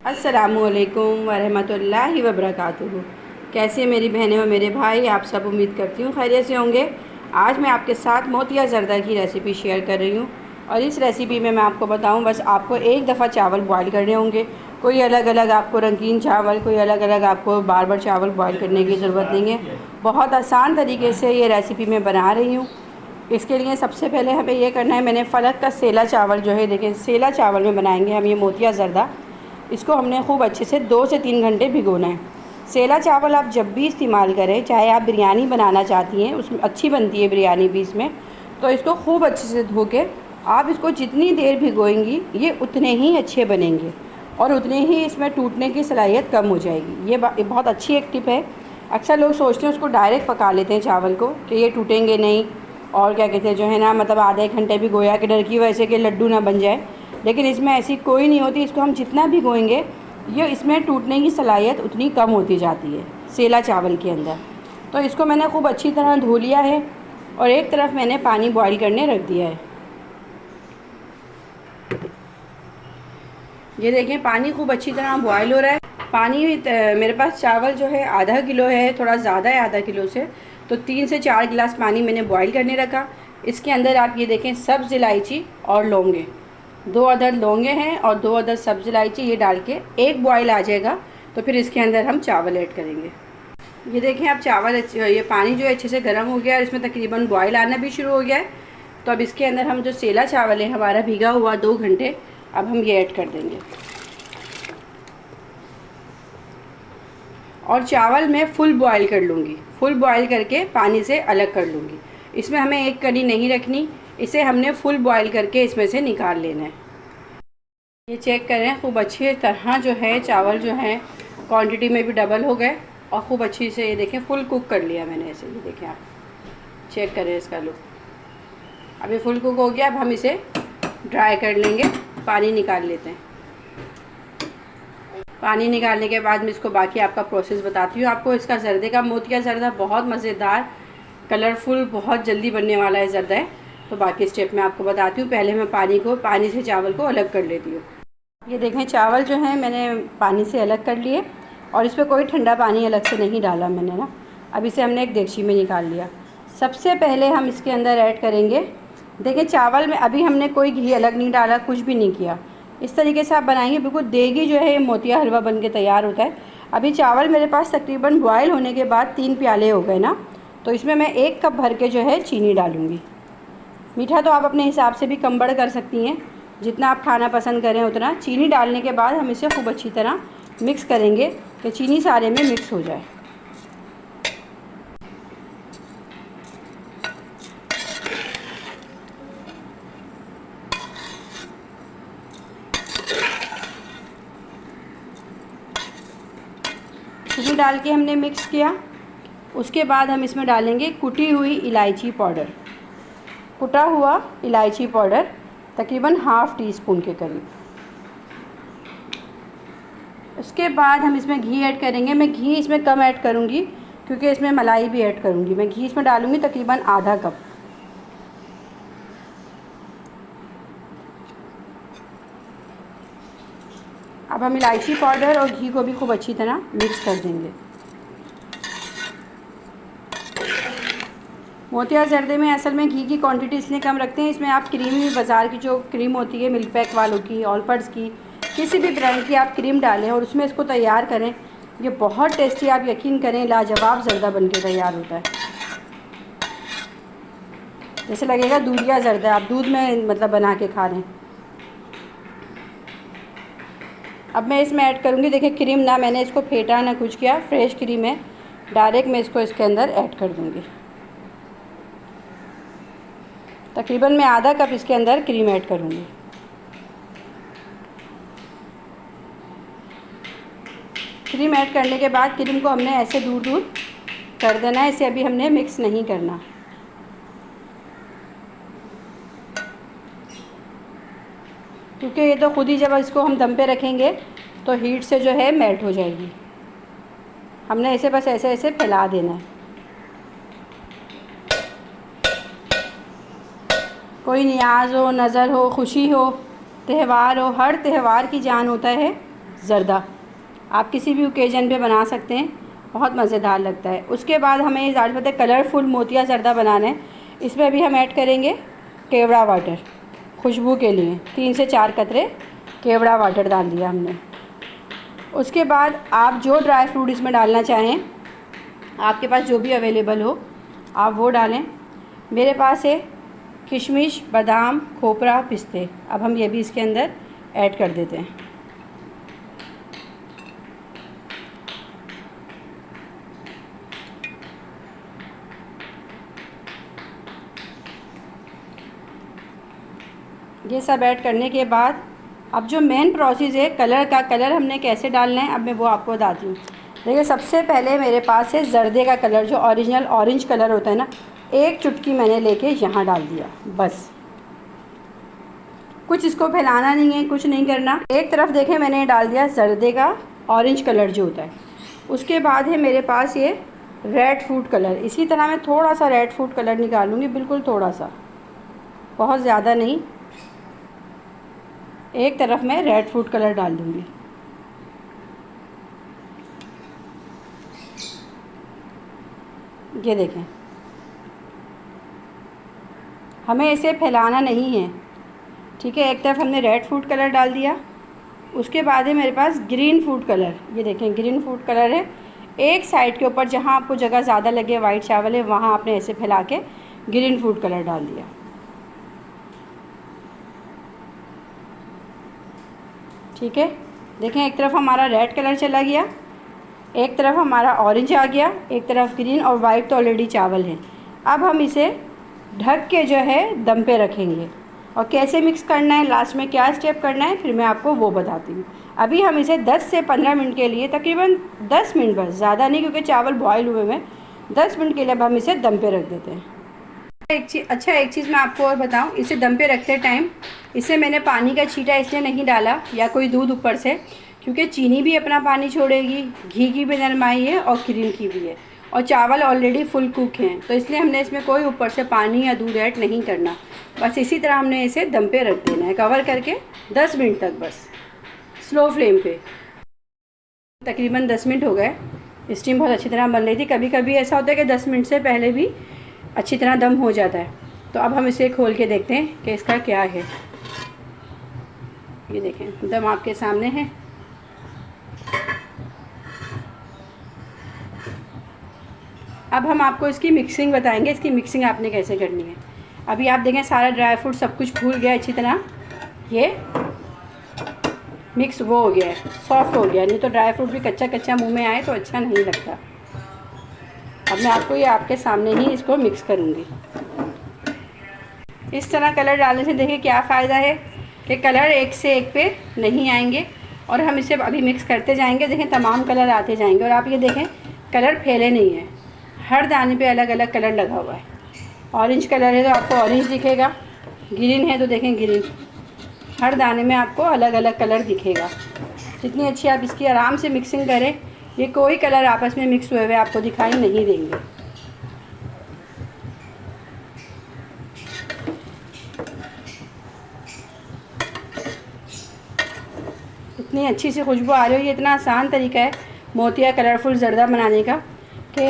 अस्सलामुअलैकुम वरहमतुल्लाहि वबरकातुहू। कैसे मेरी बहनें और मेरे भाई, आप सब उम्मीद करती हूँ खैरियत से होंगे। आज मैं आपके साथ मोतिया ज़र्दा की रेसिपी शेयर कर रही हूँ और इस रेसिपी में मैं आपको बताऊँ, बस आपको एक दफ़ा चावल बॉईल करने होंगे। कोई अलग अलग आपको रंगीन चावल, कोई अलग अलग आपको बार बार चावल बॉईल करने की ज़रूरत नहीं है। बहुत आसान तरीके से ये रेसिपी मैं बना रही हूँ। इसके लिए सबसे पहले हमें ये करना है, मैंने फलक का सेला चावल जो है, देखें सेला चावल में बनाएंगे हम ये मोतिया ज़र्दा। इसको हमने खूब अच्छे से 2 से 3 घंटे भिगोना है। सेला चावल आप जब भी इस्तेमाल करें, चाहे आप बिरयानी बनाना चाहती हैं, उसमें अच्छी बनती है बिरयानी भी इसमें, तो इसको खूब अच्छे से धो के आप इसको जितनी देर भिगोएंगी ये उतने ही अच्छे बनेंगे और उतने ही इसमें टूटने की सलाहियत कम हो जाएगी। ये बहुत अच्छी एक टिप है। अक्सर लोग सोचते हैं उसको डायरेक्ट पका लेते हैं चावल को कि ये टूटेंगे नहीं, और क्या कहते हैं जो है ना, मतलब आधे एक घंटे भिगोया कि डर की वजह से कि लड्डू ना बन जाए, लेकिन इसमें ऐसी कोई नहीं होती। इसको हम जितना भिगोएंगे ये इसमें टूटने की सलाहियत उतनी कम होती जाती है सेला चावल के अंदर। तो इसको मैंने खूब अच्छी तरह धो लिया है और एक तरफ मैंने पानी बॉईल करने रख दिया है। ये देखें पानी खूब अच्छी तरह बॉईल हो रहा है। पानी मेरे पास चावल जो है आधा किलो है, थोड़ा ज़्यादा है आधा किलो से, तो 3 से 4 गिलास पानी मैंने बॉईल करने रखा। इसके अंदर आप ये देखें सब्ज़ इलायची और लौंगे, 2 अदद लौंगे हैं और 2 अदद सब्ज़ इलायची, ये डाल के एक बॉईल आ जाएगा तो फिर इसके अंदर हम चावल ऐड करेंगे। ये देखें आप चावल, ये पानी जो है अच्छे से गर्म हो गया है और इसमें तकरीबन बॉईल आना भी शुरू हो गया है। तो अब इसके अंदर हम जो सेला चावल है हमारा भीगा हुआ 2 घंटे, अब हम ये ऐड कर देंगे। और चावल मैं फुल बॉईल कर लूँगी, फुल बॉईल करके पानी से अलग कर लूँगी। इसमें हमें एक कड़ी नहीं रखनी, इसे हमने फुल बॉईल करके इसमें से निकाल लेना है। ये चेक करें खूब अच्छी तरह जो है चावल जो है क्वांटिटी में भी डबल हो गए और खूब अच्छी से ये देखें फुल कुक कर लिया मैंने ऐसे। ये देखें आप चेक करें इसका लुक, अभी फुल कुक हो गया। अब हम इसे ड्राई कर लेंगे, पानी निकाल लेते हैं। पानी निकालने के बाद मैं इसको बाकी आपका प्रोसेस बताती हूँ आपको। इसका ज़र्दे का मोतिया ज़र्दा बहुत मज़ेदार, कलरफुल, बहुत जल्दी बनने वाला है ज़र्दा है। तो बाकी स्टेप मैं आपको बताती हूँ। पहले मैं पानी से चावल को अलग कर लेती हूँ। ये देखें चावल जो है मैंने पानी से अलग कर लिए और इस पर कोई ठंडा पानी अलग से नहीं डाला मैंने ना। अब इसे हमने एक देगची में निकाल लिया। सबसे पहले हम इसके अंदर ऐड करेंगे, देखें चावल में अभी हमने कोई घी अलग नहीं डाला, कुछ भी नहीं किया। इस तरीके से आप बनाएंगे बिल्कुल देगी जो है ये मोतिया हलवा बन के तैयार होता है। अभी चावल मेरे पास तकरीबन बॉयल होने के बाद 3 प्याले हो गए ना, तो इसमें मैं 1 कप भर के जो है चीनी डालूँगी। मीठा तो आप अपने हिसाब से भी कम बढ़ कर सकती हैं, जितना आप खाना पसंद करें उतना। चीनी डालने के बाद हम इसे खूब अच्छी तरह मिक्स करेंगे कि चीनी सारे में मिक्स हो जाए। चीनी डाल के हमने मिक्स किया। उसके बाद हम इसमें डालेंगे कुटी हुई इलायची पाउडर, कुटा हुआ इलायची पाउडर तकरीबन ½ टी स्पून के करीब। उसके बाद हम इसमें घी ऐड करेंगे। मैं घी इसमें कम ऐड करूँगी क्योंकि इसमें मलाई भी ऐड करूँगी। मैं घी इसमें डालूँगी तकरीबन आधा कप। अब हम इलायची पाउडर और घी को भी खूब अच्छी तरह मिक्स कर देंगे। मोतिया ज़र्दे में असल में घी की क्वांटिटी इसलिए कम रखते हैं, इसमें आप क्रीम भी, बाज़ार की जो क्रीम होती है मिल्क पैक वालों की, ऑलपर्स की, किसी भी ब्रांड की आप क्रीम डालें और उसमें इसको तैयार करें। ये बहुत टेस्टी, आप यकीन करें लाजवाब ज़र्दा बन के तैयार होता है। जैसे लगेगा दूधिया ज़र्दा, आप दूध में मतलब बना के खा रहे हैं। अब मैं इसमें ऐड करूँगी, देखिए क्रीम ना मैंने इसको फेंटा ना कुछ किया, फ्रेश क्रीम है, डायरेक्ट मैं इसको इसके अंदर ऐड कर दूँगी। तकरीबन मैं आधा कप इसके अंदर क्रीम ऐड करूँगी। क्रीम ऐड करने के बाद क्रीम को हमने ऐसे दूर दूर कर देना है, इसे अभी हमने मिक्स नहीं करना। क्योंकि ये तो खुद ही जब इसको हम दम पे रखेंगे तो हीट से जो है मेल्ट हो जाएगी। हमने इसे बस ऐसे ऐसे फैला देना है। कोई नियाज़ हो, नज़र हो, खुशी हो, त्यौहार हो, हर त्यौहार की जान होता है ज़र्दा, आप किसी भी ओकेज़न पे बना सकते हैं, बहुत मज़ेदार लगता है। उसके बाद हमें ये ज़्यादा पता है कलरफुल मोतिया ज़र्दा बनाना है। इसमें भी हम ऐड करेंगे केवड़ा वाटर, खुशबू के लिए 3 से 4 कतरे केवड़ा वाटर डाल दिया हमने। उसके बाद आप जो ड्राई फ्रूट इसमें डालना चाहें, आपके पास जो भी अवेलेबल हो आप वो डालें। मेरे पास है किशमिश, बादाम, खोपरा, पिस्ते। अब हम ये भी इसके अंदर ऐड कर देते हैं। ये सब ऐड करने के बाद अब जो मेन प्रोसेस है कलर का, कलर हमने कैसे डालना है अब मैं वो आपको बताती हूँ। देखिए सबसे पहले मेरे पास है जर्दे का कलर, जो ओरिजिनल ऑरेंज कलर होता है ना, एक चुटकी मैंने लेके यहाँ डाल दिया बस। कुछ इसको फैलाना नहीं है, कुछ नहीं करना। एक तरफ देखें मैंने डाल दिया जर्दे का ऑरेंज कलर जो होता है। उसके बाद है मेरे पास ये रेड फूड कलर। इसी तरह मैं थोड़ा सा रेड फूड कलर निकालूंगी, बिल्कुल थोड़ा सा, बहुत ज़्यादा नहीं। एक तरफ मैं रेड फूड कलर डाल दूँगी। ये देखें, हमें इसे फैलाना नहीं है, ठीक है। एक तरफ हमने रेड फूड कलर डाल दिया। उसके बाद है मेरे पास ग्रीन फूड कलर। ये देखें ग्रीन फूड कलर है। एक साइड के ऊपर जहाँ आपको जगह ज़्यादा लगे, वाइट चावल है, वहाँ आपने ऐसे फैला के ग्रीन फूड कलर डाल दिया। ठीक है, देखें एक तरफ हमारा रेड कलर चला गया, एक तरफ हमारा ऑरेंज आ गया, एक तरफ ग्रीन, और वाइट तो ऑलरेडी चावल है। अब हम इसे ढक के जो है दम पे रखेंगे। और कैसे मिक्स करना है, लास्ट में क्या स्टेप करना है, फिर मैं आपको वो बताती हूँ। अभी हम इसे 10 से 15 मिनट के लिए, तकरीबन 10 मिनट बस, ज़्यादा नहीं क्योंकि चावल बॉयल हुए हैं, 10 मिनट के लिए अब हम इसे दम पे रख देते हैं। एक चीज़ मैं आपको और बताऊं, इसे दम पे रखते टाइम इसे मैंने पानी का छींटा इसलिए नहीं डाला या कोई दूध ऊपर से, क्योंकि चीनी भी अपना पानी छोड़ेगी, घी की भी नरमाई है और क्रीम की भी है, और चावल ऑलरेडी फुल कुक हैं, तो इसलिए हमने इसमें कोई ऊपर से पानी या दूध ऐड नहीं करना। बस इसी तरह हमने इसे दम पे रख देना है, कवर करके 10 मिनट तक, बस स्लो फ्लेम पे। तकरीबन 10 मिनट हो गए, स्टीम बहुत अच्छी तरह बन रही थी। कभी कभी ऐसा होता है कि 10 मिनट से पहले भी अच्छी तरह दम हो जाता है। तो अब हम इसे खोल के देखते हैं कि इसका क्या है। ये देखें दम आपके सामने है। अब हम आपको इसकी मिक्सिंग बताएंगे, इसकी मिक्सिंग आपने कैसे करनी है। अभी आप देखें सारा ड्राई फ्रूट सब कुछ फूल गया अच्छी तरह, ये मिक्स वो हो गया है, सॉफ्ट हो गया। नहीं तो ड्राई फ्रूट भी कच्चा कच्चा मुंह में आए तो अच्छा नहीं लगता। अब मैं आपको ये आपके सामने ही इसको मिक्स करूँगी। इस तरह कलर डालने से देखिए क्या फ़ायदा है कि कलर एक से एक पे नहीं आएंगे, और हम इसे अभी मिक्स करते जाएंगे। देखें तमाम कलर आते जाएंगे, और आप ये देखें कलर फैले नहीं हैं, हर दाने पे अलग अलग कलर लगा हुआ है। ऑरेंज कलर है तो आपको ऑरेंज दिखेगा, ग्रीन है तो देखें ग्रीन, हर दाने में आपको अलग अलग कलर दिखेगा। जितनी अच्छी आप इसकी आराम से मिक्सिंग करें, ये कोई कलर आपस में मिक्स हुए हुए आपको दिखाई नहीं देंगे। इतनी अच्छी सी खुशबू आ रही है। ये इतना आसान तरीका है मोतिया कलरफुल ज़र्दा बनाने का कि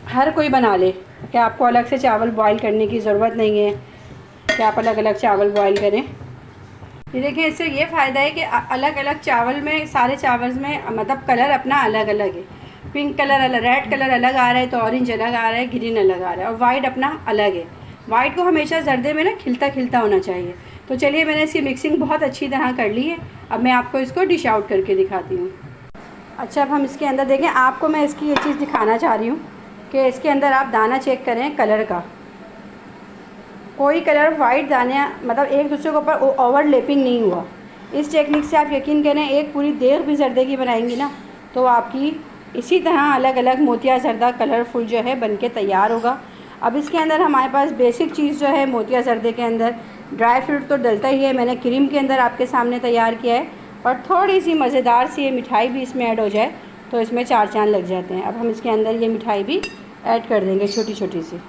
हर कोई बना ले, कि आपको अलग से चावल बॉईल करने की ज़रूरत नहीं है कि आप अलग अलग चावल बॉईल करें। ये देखिए इससे ये फ़ायदा है कि अलग अलग चावल में, सारे चावल में मतलब कलर अपना अलग अलग है। पिंक कलर अलग, रेड कलर अलग आ रहा है तो ऑरेंज अलग आ रहा है, ग्रीन अलग आ रहा है, और वाइट अपना अलग है। वाइट को हमेशा जर्दे में ना खिलता खिलता होना चाहिए। तो चलिए मैंने इसकी मिक्सिंग बहुत अच्छी तरह कर ली है। अब मैं आपको इसको डिश आउट करके दिखाती हूँ। अच्छा अब हम इसके अंदर देखें, आपको मैं इसकी ये चीज़ दिखाना चाह रही हूँ कि इसके अंदर आप दाना चेक करें कलर का। कोई कलर वाइट दाने मतलब एक दूसरे के ऊपर ओवरलैपिंग नहीं हुआ। इस टेक्निक से आप यकीन करें एक पूरी देग भी जर्दे की बनाएंगी ना तो आपकी इसी तरह अलग अलग मोतिया जर्दा कलरफुल जो है बनके तैयार होगा। अब इसके अंदर हमारे पास बेसिक चीज़ जो है मोतिया जर्दे के अंदर ड्राई फ्रूट तो डलता ही है, मैंने क्रीम के अंदर आपके सामने तैयार किया है, और थोड़ी सी मज़ेदार सी ये मिठाई भी इसमें ऐड हो जाए तो इसमें 4 चांद लग जाते हैं। अब हम इसके अंदर ये मिठाई भी ऐड कर देंगे छोटी छोटी सी।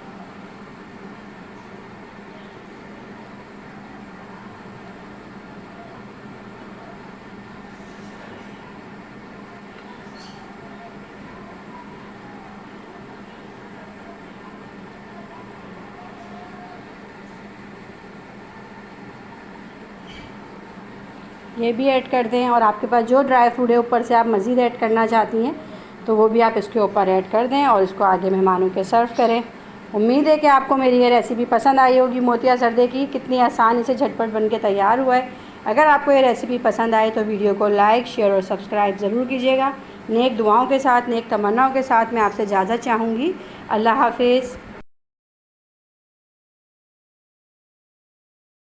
ये भी ऐड कर दें, और आपके पास जो ड्राई फ्रूट है ऊपर से आप मज़ीद ऐड करना चाहती हैं तो वो भी आप इसके ऊपर ऐड कर दें और इसको आगे मेहमानों के सर्व करें। उम्मीद है कि आपको मेरी ये रेसिपी पसंद आई होगी। मोतिया ज़र्दे की कितनी आसानी से झटपट बन के तैयार हुआ है। अगर आपको ये रेसिपी पसंद आए तो वीडियो को लाइक, शेयर और सब्सक्राइब ज़रूर कीजिएगा। नेक दुआओं के साथ, नेक तमन्नाओं के साथ मैं आपसे इजाज़त चाहूँगी। अल्लाह हाफ़िज़।